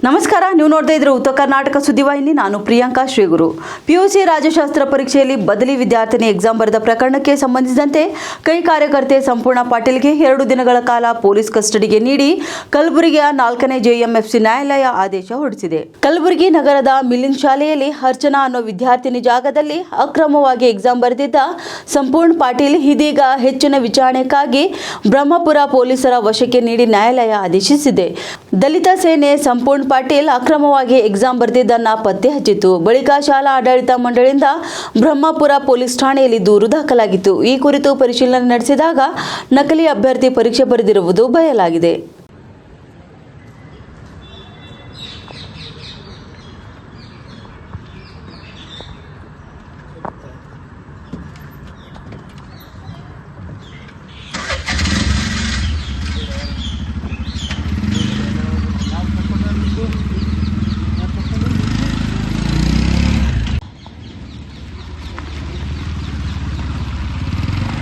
ನಮಸ್ಕಾರ, ನೀವು ನೋಡ್ತಾ ಇದ್ರೆ ಉತ್ತರ ಕರ್ನಾಟಕ ಸುದ್ದಿವಾಹಿನಿ. ನಾನು ಪ್ರಿಯಾಂಕಾ ಶ್ರೀಗುರು. ಪಿಯುಸಿ ರಾಜ್ಯಶಾಸ್ತ್ರ ಪರೀಕ್ಷೆಯಲ್ಲಿ ಬದಲಿ ವಿದ್ಯಾರ್ಥಿನಿ ಎಕ್ಸಾಮ್ ಬರೆದ ಪ್ರಕರಣಕ್ಕೆ ಸಂಬಂಧಿಸಿದಂತೆ ಕೈ ಕಾರ್ಯಕರ್ತೆ ಸಂಪೂರ್ಣ ಪಾಟೀಲ್ಗೆ 2 ದಿನಗಳ ಕಾಲ ಪೊಲೀಸ್ ಕಸ್ಟಡಿಗೆ ನೀಡಿ ಕಲಬುರಗಿಯ 4ನೇ ಜೆಎಂಎಫ್ಸಿ ನ್ಯಾಯಾಲಯ ಆದೇಶ ಹೊರಡಿಸಿದೆ. ಕಲಬುರಗಿ ನಗರದ ಮಿಲಿಂದ್ ಶಾಲೆಯಲ್ಲಿ ಅರ್ಚನಾ ಅನ್ನೋ ವಿದ್ಯಾರ್ಥಿನಿ ಜಾಗದಲ್ಲಿ ಅಕ್ರಮವಾಗಿ ಎಕ್ಸಾಮ್ ಬರೆದಿದ್ದ ಸಂಪೂರ್ಣ ಪಾಟೀಲ್ ಇದೀಗ ಹೆಚ್ಚಿನ ವಿಚಾರಣೆಗಾಗಿ ಬ್ರಹ್ಮಪುರ ಪೊಲೀಸರ ವಶಕ್ಕೆ ನೀಡಿ ನ್ಯಾಯಾಲಯ ಆದೇಶಿಸಿದೆ. ದಲಿತ ಸೇನೆ ಸಂಪೂರ್ಣ ಪಾಟೀಲ್ ಅಕ್ರಮವಾಗಿ ಎಕ್ಸಾಮ್ ಬರೆದಿದ್ದನ್ನ ಪತ್ತೆ ಹಚ್ಚಿತು. ಬಳಿಕ ಶಾಲಾ ಆಡಳಿತ ಮಂಡಳಿಯಿಂದ ಬ್ರಹ್ಮಪುರ ಪೊಲೀಸ್ ಠಾಣೆಯಲ್ಲಿ ದೂರು ದಾಖಲಾಗಿತ್ತು. ಈ ಕುರಿತು ಪರಿಶೀಲನೆ ನಡೆಸಿದಾಗ ನಕಲಿ ಅಭ್ಯರ್ಥಿ ಪರೀಕ್ಷೆ ಬರೆದಿರುವುದು ಬಯಲಾಗಿದೆ.